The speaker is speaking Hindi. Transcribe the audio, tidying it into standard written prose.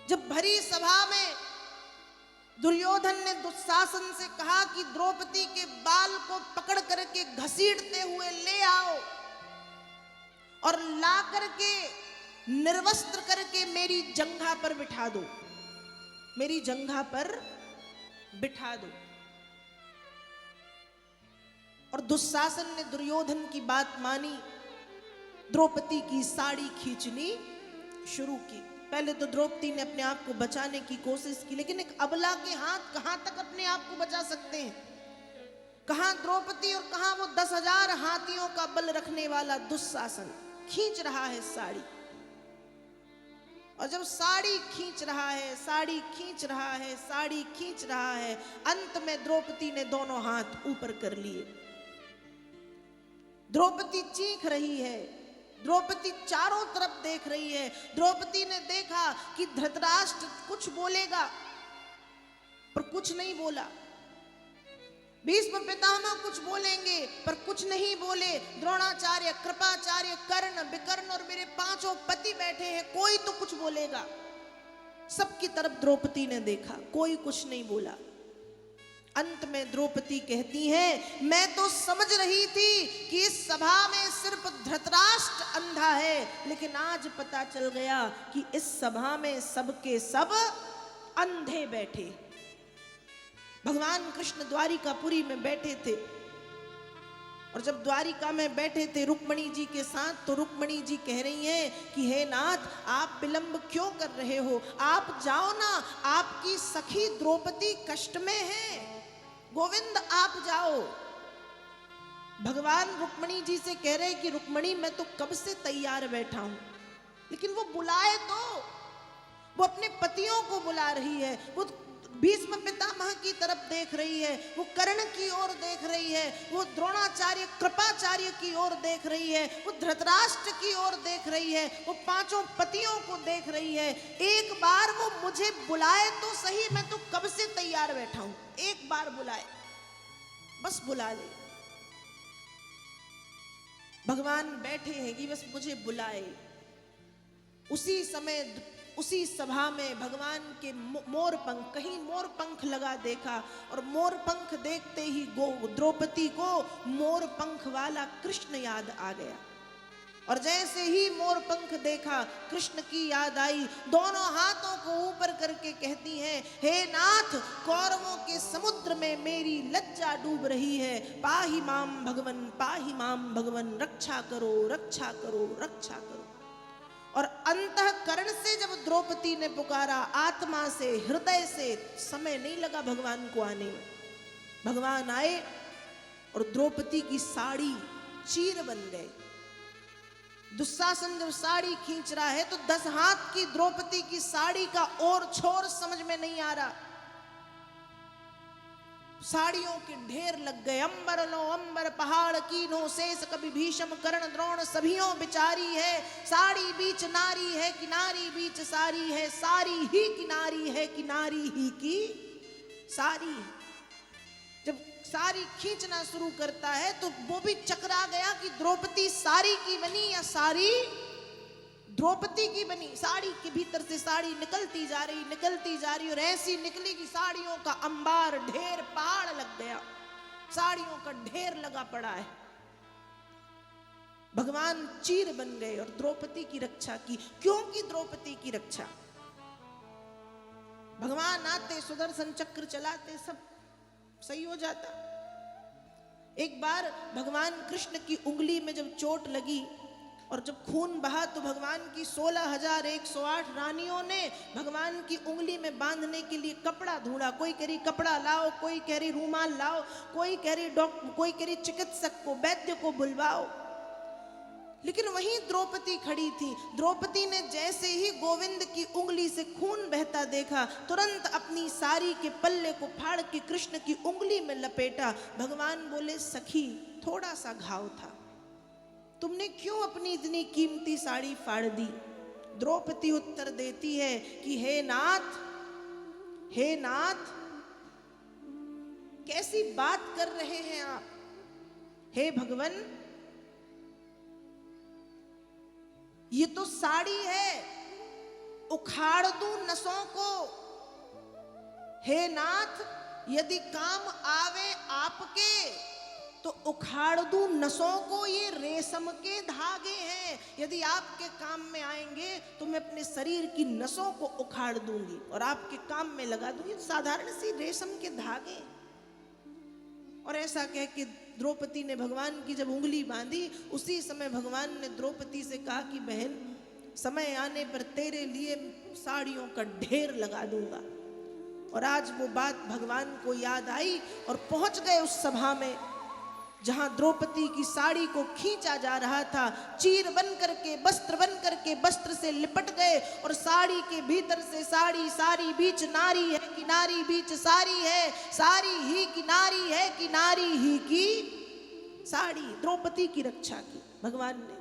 जब भरी सभा में दुर्योधन ने दुशासन से कहा कि द्रौपदी के बाल को पकड़ करके घसीटते हुए ले आओ और ला करके निर्वस्त्र करके मेरी जंघा पर बिठा दो, मेरी जंघा पर बिठा दो। और दुशासन ने दुर्योधन की बात मानी, द्रौपदी की साड़ी खींचनी शुरू की। पहले तो द्रौपदी ने अपने आप को बचाने की कोशिश की, लेकिन एक अबला के हाथ कहां तक अपने आप को बचा सकते हैं? कहां द्रौपदी और कहां वो 10,000 हाथियों का बल रखने वाला दुशासन। खींच रहा है साड़ी, और जब साड़ी खींच रहा है, साड़ी खींच रहा है, साड़ी खींच रहा है, अंत में द्रौपदी ने दोनों हाथ ऊपर कर लिए। द्रौपदी चीख रही है, द्रौपदी चारों तरफ देख रही है। द्रौपदी ने देखा कि धृतराष्ट्र कुछ बोलेगा, पर कुछ नहीं बोला। भीष्म पितामह कुछ बोलेंगे, पर कुछ नहीं बोले। द्रोणाचार्य, कृपाचार्य, कर्ण, विकर्ण और मेरे 5 पति बैठे हैं, कोई तो कुछ बोलेगा। सबकी तरफ द्रौपदी ने देखा, कोई कुछ नहीं बोला। अंत में द्रौपदी कहती है, मैं तो समझ रही थी कि इस सभा में सिर्फ धृतराष्ट्र अंधा है, लेकिन आज पता चल गया कि इस सभा में सबके सब अंधे बैठे। भगवान कृष्ण द्वारिकापुरी में बैठे थे, और जब द्वारिका में बैठे थे रुक्मणी जी के साथ, तो रुक्मणी जी कह रही हैं कि हे नाथ, आप विलंब क्यों कर रहे हो? आप जाओ ना, आपकी सखी द्रौपदी कष्ट में है। गोविंद आप जाओ। भगवान रुक्मणी जी से कह रहे कि रुक्मणी, मैं तो कब से तैयार बैठा हूं, लेकिन वो बुलाए तो। वो अपने पतियों को बुला रही है, वो भीष्म पितामह की तरफ देख रही है, वो कर्ण की ओर देख रही है, वो द्रोणाचार्य, कृपाचार्य की ओर देख रही है, वो धृतराष्ट्र की ओर देख रही है, वो 5 पतियों को देख रही है। एक बार वो मुझे बुलाए तो सही, मैं तो कब से तैयार बैठा हूं, एक बार बुलाए, बस बुला ले। भगवान बैठे हैं कि बस मुझे बुलाए। उसी समय उसी सभा में भगवान के मोर पंख, कहीं मोर पंख लगा देखा, और मोर पंख देखते ही द्रौपदी को मोर पंख वाला कृष्ण याद आ गया। और जैसे ही मोर पंख देखा, कृष्ण की याद आई। दोनों हाथों को ऊपर करके कहती हैं, हे नाथ, कौरवों के समुद्र में मेरी लज्जा डूब रही है। पाहि माम भगवन, पाहि माम भगवन, रक्षा करो, रक्षा करो, रक्षा करो। और अंतःकरण से जब द्रौपदी ने पुकारा, आत्मा से, हृदय से, समय नहीं लगा भगवान को आने में। भगवान आए और द्रौपदी की साड़ी चीर बन गए। दुशासन जब साड़ी खींच रहा है तो 10 हाथ की द्रौपदी की साड़ी का और छोर समझ में नहीं आ रहा। साड़ियों के ढेर लग गए। अंबर लो अंबर पहाड़ कीनो शेष, कभी भीषम कर्ण द्रोण सभियों बिचारी है। साड़ी बीच नारी है, किनारी बीच सारी है। सारी ही किनारी है, किनारी ही की सारी। जब साड़ी खींचना शुरू करता है तो वो भी चकरा गया कि द्रौपदी साड़ी की बनी या साड़ी द्रौपदी की बनी। साड़ी के भीतर से साड़ी निकलती जा रही, निकलती जा रही, और ऐसी निकली कि साड़ियों का अंबार, ढेर, पहाड़ लग गया। साड़ियों का ढेर लगा पड़ा है। भगवान चीर बन गए और द्रौपदी की रक्षा की। क्यों की द्रौपदी की रक्षा? भगवान आते, सुदर्शन चक्र चलाते, सब सही हो जाता। एक बार भगवान कृष्ण की उंगली में जब चोट लगी और जब खून बहा, तो भगवान की 16,108 रानियों ने भगवान की उंगली में बांधने के लिए कपड़ा ढूंढा। कोई कह रही कपड़ा लाओ, कोई कह रही रूमाल लाओ, कोई कह रही चिकित्सक को, वैद्य को बुलवाओ। लेकिन वहीं द्रौपदी खड़ी थी। द्रौपदी ने जैसे ही गोविंद की उंगली से खून बहता देखा, तुरंत अपनी साड़ी के पल्ले को फाड़ के कृष्ण की उंगली में लपेटा। भगवान बोले, सखी, थोड़ा सा घाव था, तुमने क्यों अपनी इतनी कीमती साड़ी फाड़ दी? द्रौपदी उत्तर देती है कि हे नाथ, हे नाथ, कैसी बात कर रहे हैं आप? हे भगवन, ये तो साड़ी है, उखाड़ दूं नसों को, हे नाथ यदि काम आवे आपके तो उखाड़ दूं नसों को। ये रेशम के धागे हैं, यदि आपके काम में आएंगे तो मैं अपने शरीर की नसों को उखाड़ दूंगी और आपके काम में लगा दूंगी। साधारण सी रेशम के धागे। और ऐसा कह के द्रौपदी ने भगवान की जब उंगली बांधी, उसी समय भगवान ने द्रौपदी से कहा कि बहन, समय आने पर तेरे लिए साड़ियों का ढेर लगा दूंगा। और आज वो बात भगवान को याद आई और पहुंच गए उस सभा में जहां द्रौपदी की साड़ी को खींचा जा रहा था। चीर बन करके, वस्त्र बन करके वस्त्र से लिपट गए और साड़ी के भीतर से साड़ी, सारी बीच नारी है कि नारी बीच सारी है, सारी ही की नारी है कि नारी ही की साड़ी। द्रौपदी की रक्षा की भगवान ने।